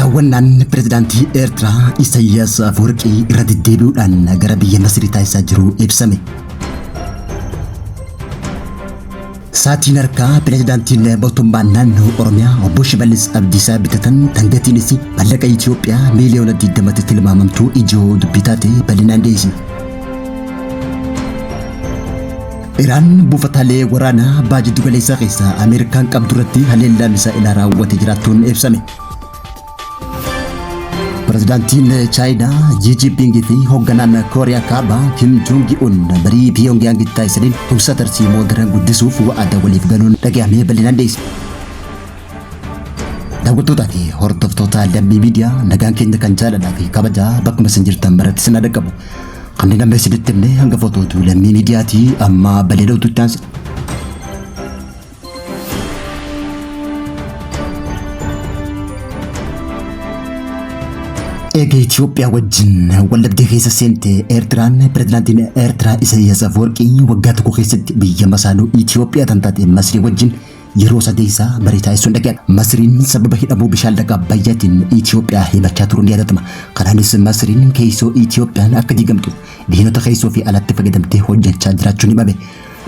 daawwannaan pirezidaantii Eertiraa Isaayyaas Afwerqii irra deddeebi'uudhaan gara biyya Masrii taasisaa jiru ibsame. Saatiin harkaa pirezidaantiin mootummaa naannoo Oromiyaa obbo Shimallis Abdiisaa bitatan tangatiinis maallaqa Itoophiyaa miiliyoona 20tti tilmaamamtu ijoo dubbii taate bal'inaan dhiyeesse. Iraan buufataalee waraanaa baajata galeessaa keessa Ameerikaan qabdu irratti haleellaa misaa'ilaa raawwatee jiraachuun ibsame. Pirezidaantiin Chaayinaa Xi Jinping fi hoogganaan Kooriyaa Kaabaa Kim Jong Un marii Pyongyang taasisaniin tumsa tarsiimoo daran guddisuuf wa'ada waliif galuun dhaga'amee bal'inaan dhiyeesse. Daawwattootaa fi hordoftoota Lammii Miidiyaa nagaan keenya kan jaalalaa fi kabajaa bakkuma isin jirtan maratti isin dhaqqabu. Kanneen amma isinitti himne hangafootu Lammii Miidiyaatii amma bal'inaan taasisa. Eega Itoophiyaa wajjin waldhabdee keessa seente Eertiraan pirezidaantiin Eertiraa Isaayyaas Afwerqii waggaa tokko keessatti biyya masaaluu Itoophiyaa taate Masrii wajjin yeroo sadeessaa marii taasisuun dhaga'ame. Masriin sababa hidhamuu bishaan laga Abbayyaatiin Itoophiyaa himachaa turuun ni yaadatama. Kanaanis Masriin keessoo Itoophiyaan akka diigamtu diinota keessoo fi alatti fayyadamtee hojjechaa jiraachuun himame.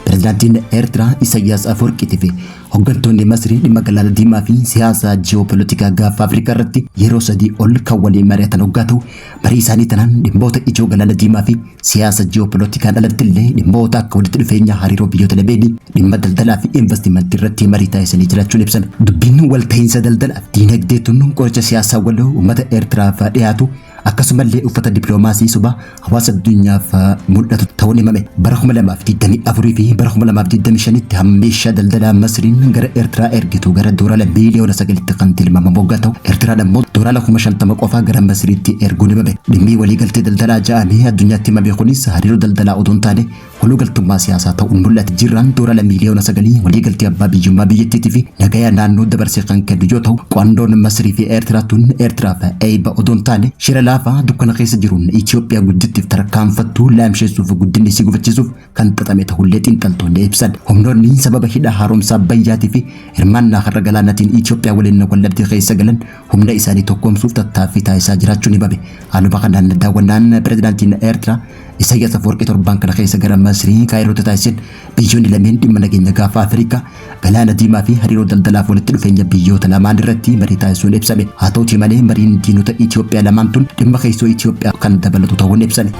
Pirezidaantiin Eertiraa Isaayyaas Afwerqii fi hooggantoonni Masrii dhimma Galaana Diimaa fi siyaasa ji'oopolitikaa gaafa Afrikaa irratti yeroo sadii ol kan waliin mari'atan hoggaa ta'u, marii isaanii tanaan dhimmoota ijoo Galaana Diimaa fi siyaasa ji'oopolitikaan alatti illee dhimmoota akka walitti dhufeenya hariiroo biyyoota lameenii dhimma daldalaa fi investimentii irratti marii taasisanii jiraachuun ibsame. Dubbiin walta'iinsa daldalaa fi diinagdeetuun qoricha siyaasaa waloo uummata Eertiraaf dhiyaatu akkasumallee uffata dippiloomaasii suba hawaasa addunyaaf mul'atu ta'uun himame. Bara 2024 fi bara 2025tti hammeeshaa daldalaa Masriin gara Eertiraa ergitu gara doolaara miiliyoona 9tti kan tilmaamamu hoggaa ta'u, Eertiraan immoo doolaara 50,000 qofaa gara Masriitti erguun himame. Dhimmi waliigaltee daldalaa ja'amee addunyaatti himame kunis hariiroo daldalaa otoo hin taane waliigaltummaa siyaasaa ta'uun mul'ate. Jirraan doolaara miiliyoona 9 waliigaltee abbaa biyyummaa biyyattiitii fi nagayaa naannoo dabarsee kan kennu yoo ta'u, qo'annoon Masrii fi Eertiraatuun Eertiraaf eebba otoo hin taane shira laafaa dukkana keessa jiruun Itoophiyaa guddittiif tarkaanfattuu laamsheessuuf guddinni isii gufachiisuuf kan xaxame ta'ullee xiinxaltoonni ibsan. Humnoonni sababa hidha haaromsaa Abbayyaatii fi hirmaannaa har'a galaanaatiin Itoophiyaa waliin waldhabdee keessa galan humna isaanii tokkoomsuuf tattaaffii taasisaa jiraachuun himame. Haaluma kanaan daawwannaan pirezidaantiin Eertiraa Isaayyaas Afwerqii torban kana keessa gara Masrii Kaayirootti taasisan biyyoonni lameen dhimma nageenya gaafa Afrikaa Galaana Diimaa fi hariiroo daldalaaf walitti dhufeenya biyyoota lamaan irratti marii taasisuun ibsame. Haa ta'uutii malee mariin diinota Itoophiyaa lamaan tun dhimma keessoo Itoophiyaa kan dabalatu ta'uun ibsame.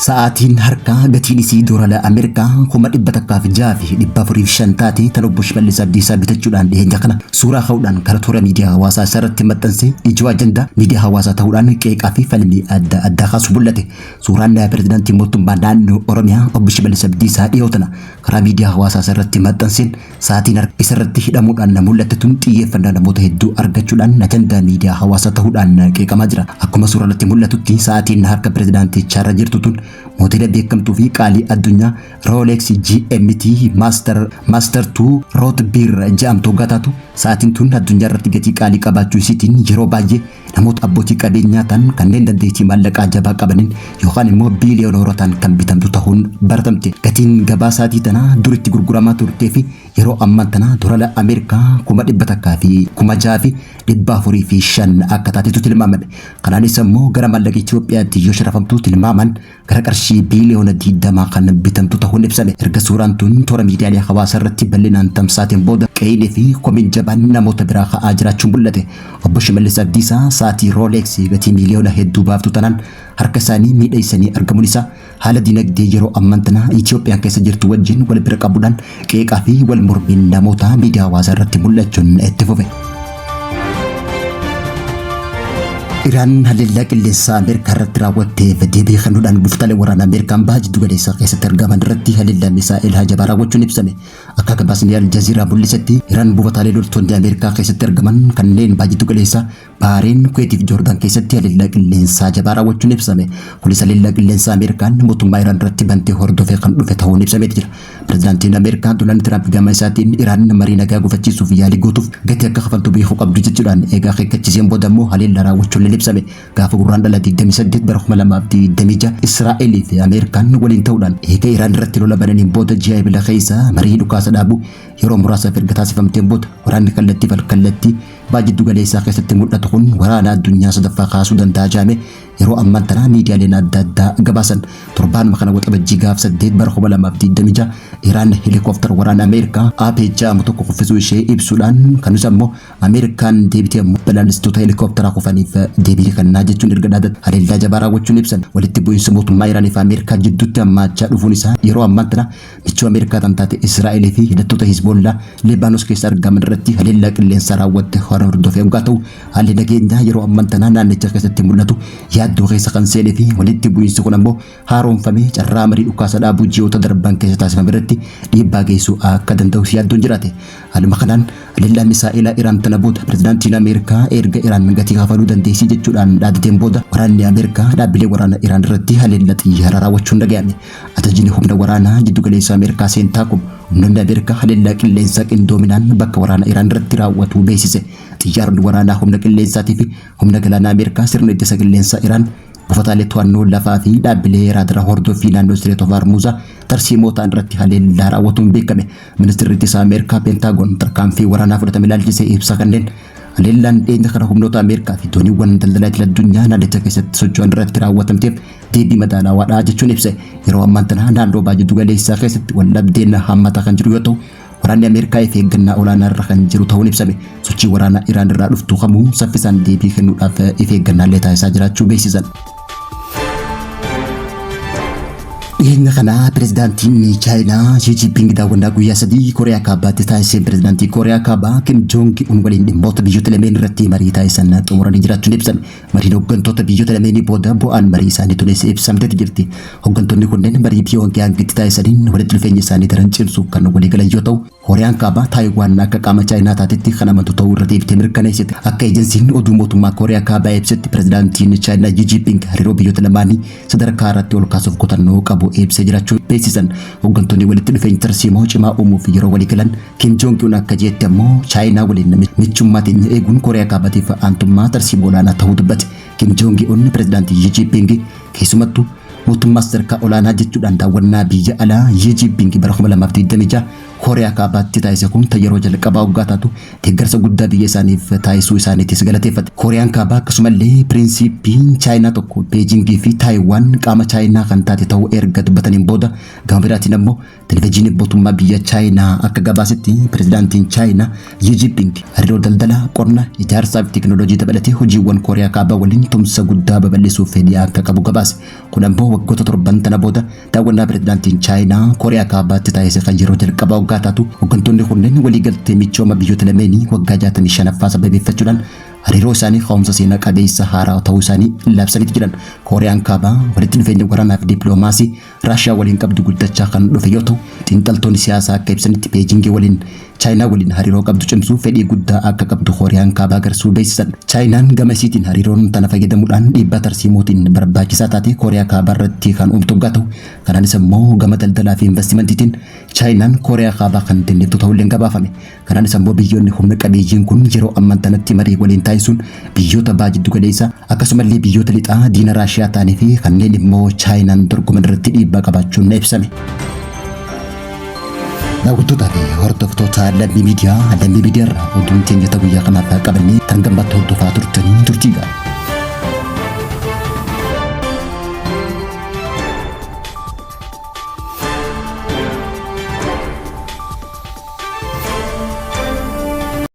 Sa'aatiin harkaa gatiin isii doolaara Ameerikaa 1,106,405 taate tan obbo Shimallis Abdiisaa bitachuudhaan dhiyeenya kana suuraa ka'uudhaan karaa toora miidiyaa hawaasaa irratti maxxanse ijoo ajandaa miidiyaa hawaasaa ta'uudhaan qeeqaa fi falmii adda addaa kaasu mul'ate. Suuraan pirezidaantii mootummaa naannoo Oromiyaa obbo Shimallis Abdiisaa dhiyootana karaa miidiyaa hawaasaa irratti maxxanseen sa'aatiin harka isarratti hidhamuudhaan mul'ate tun xiyyeeffannaa namoota hedduu argachuudhaan ajandaa miidiyaa hawaasaa ta'uudhaan qeeqamaa jira. Akkuma suuraa irratti mul'atutti sa'aatiin harka pirezidaantichaa irra jirtu tun mootii beekamtuu fi qaalii addunyaa Rolex GMT Master 2 Root Beer jedhamtu hoggaa taatu sa'aatiin tun addunyaa irratti gatii qaalii qabaachuu isiitiin yeroo baay'ee namoota abbootii qabeenyaa ta'an kanneen dandeettii maallaqaa jabaa qabaniin yookaan immoo biiliyoonootaan kan bitamtu ta'uun baratamte. Gatiin gabaa sa'aatii tanaa duritti gurguramaa turtee fi yeroo ammaa tanaa doolaara Ameerikaa 1,100 fi 6,405 akka taatetu tilmaamame. Kanaanis immoo gara maallaqa Itoophiyaatti yoo sharafamtu tilmaaman gara qarshii biiliyoona 20 kan bitamtu ta'uun ibsame. Erga suuraan tun toora miidiyaalee hawaasaa irratti bal'inaan tamsaateen booda qe'ee fi komiin jabaan namoota biraa ka'aa jiraachuun mul'ate. Obbo Shimallis Abdiisaa sa'aatii Rolex gatii miiliyoona hedduu baaftu tanaan harka isaanii miidheessanii argamuun isaa haala dinagdee yeroo ammaa tanaa Itoophiyaan keessa jirtu wajjin wal bira qabuudhaan qeeqaa fi wal mormiin namoota miidiyaa hawaasaa irratti mul'achuun itti fufe. Iraan haleellaa qilleensaa Ameerikaa irratti raawwatteef deebii kennuudhaan buufataalee waraanaa Ameerikaan baajata galeessaa keessatti argaman irratti haleellaa misaa'ilaa jabaa raawwachuun ibsame. Akka gabaasni Aljaziiraa mul'isetti Iraan buufataalee loltoonni Ameerikaa keessatti argaman kanneen baajata galeessaa Bahareen, Kuweetii fi Joordaan keessatti haleellaa qilleensaa jabaa raawwachuun ibsame. Kunis haleellaa qilleensaa Ameerikaan mootummaa Iraan irratti bantee hordofee kan dhufe ta'uun ibsamee jira. Pirezidaantiin Ameerikaa Doonaald Tiraamp gama isaatiin Iraan marii nagaa gufachiisuuf yaalii gootuuf gatii akka kafaltu beekuu qabdu jechuudhaan eegaa akeekkachiiseen booda immoo haleellaa raawwachuun ibsame. Gaafa gurraandhala 28 bara 2026 Israa'elii fi Ameerikaan waliin ta'uudhaan eega Iraan irratti lola bananiin booda ji'a Ebila keessa marii dhukaasa dhukaasa dhaabu yeroo muraasaaf erga taasifamteen booda waraanni kallattii fi kallattii baajiddu galeessaa keessatti mul'atu kun waraana addunyaa sadaffaa kaasuu danda'a jedhame yeroo ammaan tana miidiyaaleen adda addaa gabaasan. Torbaanuma kana waxabajjii gaaf 8 bara 2026 Iraan helikooftara waraana Ameerikaa APJ tokko kuffisuu ishee ibsuudhaan kanus ammoo Ameerikaan deebitee balalistoota helikooftara kufaniif deebii kennaa jechuun erga dhaadata haleellaa jabaa raawwachuun ibsan. Walitti bu'iinsa mootummaa Iraan fi Ameerikaa jidduutti hammaachaa dhufuun isaa yeroo ammaan tana michuu Ameerikaa tan taate Israa'eel fi hidhattoota Hizbollaa Libaanos keessa argaman irratti haleellaa qilleensaa raawwatte hordofee ugaa ta'u haalli nageenyaa yeroo ammaan tana naannicha keessatti mul'atu yaaddoo keessa kan seenee fi walitti bu'iinsi kun ammoo haaromfamee carraa marii dhukaasa dhaabuu ji'oota darban keessa taasifame irratti dhiibbaa geessuu akka danda'u yaaddoon jiraate. Haaluma kanaan haleellaa misaa'ilaa Iraan tana booda pirezidaantiin Ameerikaa erga Iraan gatii kaafaluu dandeessii jechuudhaan dhaadateen booda waraanni Ameerikaa dhaabbilee waraana Iraan irratti haleellaa xiyyaara raawwachuun dhaga'ame. Ajajni humna waraanaa jiddu galeessa Ameerikaa Seentaakum humnoonni Ameerikaa haleellaa qilleensaa qindoominaan bakka waraana Iraan irratti raawwatu beeksise. Xiyyaaronni waraanaa humna qilleensaatii fi humna galaanaa Ameerikaa sirna ittisa qilleensaa Iraan buufataalee to'annoo lafaa fi dhaabbilee raadara hordofii naannoo Strait of Hormuz tarsiimootaan irratti haleellaa raawwatuun beekame. Ministeerri ittisa Ameerikaa Pentaagon tarkaanfii waraanaa fudhatame ilaalchisee ibsa kanneen haleellaan dhiyeenya kana humnoota Ameerikaa fi dooniiwwan daldalaa idil addunyaa naannicha keessatti socho'an irratti raawwatamteef deebii madaalawaadha jechuun ibse. Yeroo ammaan tana naannoo baajiddu galeessaa keessatti waldhabdeen hammataa kan jiru yoo ta'u waraanni Ameerikaa eeggannaa olaanaa irra kan jiru ta'uun ibsame. Sochii waraanaa Iraan irraa dhuftu kamuu saffisaan deebii kennuudhaaf eeggannaallee taasisaa jiraachuu beeksisan. Dhiyeenya kana pirezidaantiin Chaayinaa Xi Jinping daawwannaa guyyaa 3 Kooriyaa Kaabaatti taasiseen pirezidaantii Kooriyaa Kaabaa Kim Jong Un waliin dhimmoota biyyoota lameen irratti marii taasisan xumuranii jiraachuun ibsan. Mariin hooggantoota biyyoota lameenii booda bu'aan marii isaanii tunis ibsamteetu jirti. Hooggantoonni kunneen marii Pyongyangtti taasisaniin walitti dhufeenya isaanii daran cimsuu kan walii galan yoo ta'u Kooriyaan Kaabaa Taayiwaan akka qaama Chaayinaa taatetti kan amantu ta'uu irra deebitee mirkaneessite. Akka ejensiin oduu mootummaa Kooriyaa Kaabaa ibsetti pirezidaantiin Chaayinaa Xi Jinping hariiroo biyyoota lamaanii sadarkaa irratti ol kaasuuf kutannoo qabu ibsee jiraachuu beeksisan. Hooggantoonni walitti dhufeenya tarsiimoo cimaa uumuuf yeroo walii galan Kim Jong Un akka jeetti ammoo Chaayinaa waliin michummaa teenya eeguun Kooriyaa Kaabaatiif aantummaa tarsiimoo olaanaa ta'uu dubbate. Kim Jong Un pirezidaantii Xi Jinping keessumattuu mootummaa sadarkaa olaanaa jechuudhaan daawwannaa biyya alaa Xi Jinping bara 2026 Kooriyaa Kaabaatti taasise kun yeroo jalqabaa waggaa taatu deeggarsa guddaa biyya isaaniif taasisuu isaaniitis galateeffate. Kooriyaan Kaabaa akkasumallee piriinsiipiin Chaayinaa tokko Beejingii fi Taayiwaan qaama Chaayinaa kan taate ta'uu erga dubbataniin booda gama biraatiin ammoo televezyiiniin mootummaa biyya Chaayinaa akka gabaasetti pirezidaantiin Chaayinaa Xi Jinping hariiroo daldalaa, qonna, ijaarsaa fi teekinooloojii dabalatee hojiiwwan Kooriyaa Kaabaa waliin tumsa guddaa babal'isuuf fedhii akka qabu gabaase. Kun ammoo waggoota torban tana booda daawwannaa pirezidaantiin Chaayinaa Kooriyaa Kaabaatti taasise kan yeroo jalqabaa waggaa taatu hooggantoonni kunneen waliigaltee michooma biyyoota lameenii waggaa 65ffaa sababeeffachuudhaan hariiroo isaanii ka'umsa seenaa qabeessa haaraa ta'uu isaanii labsaniitu jiran. Kooriyaan Kaabaa walitti dhufeenya waraanaa fi dippiloomaasii Raashiyaa waliin qabdu guddachaa kan dhufe yoo ta'u xiinxaltoonni siyaasaa akka ibsanitti Beejingii waliin Chaayinaa waliin hariiroo qabdu cimsuu fedhii guddaa akka qabdu Kooriyaan Kaabaa agarsiisuu beeksisan. Chaayinaan gama isiitiin hariiroon tana fayyadamuudhaan dhiibbaa tarsiimootiin barbaachisaa taate Kooriyaa Kaabaa irratti kan uumtu waggaa ta'u kanaanis immoo gama daldalaa fi investimentiitiin Chaayinaan Kooriyaa Kaabaa kan dandeettu ta'uullee gabaafame. Kanaanis immoo biyyoonni humna qabeeyyiin kun yeroo ammaan tanatti marii waliin taasisuun biyyoota baajiddu galeessaa akkasumallee biyyoota lixaa diina Raashiyaa ta'anii fi kanneen immoo Chaayinaan dorgoman irratti dhiibbaa qabaachuun ibsame. Daawwattoota fi hordoftoota Lammii Miidiyaa irraa oduun keenya guyyaa kanaaf qabannee kan gammachuun hordofaa turtanii turtii gaarii.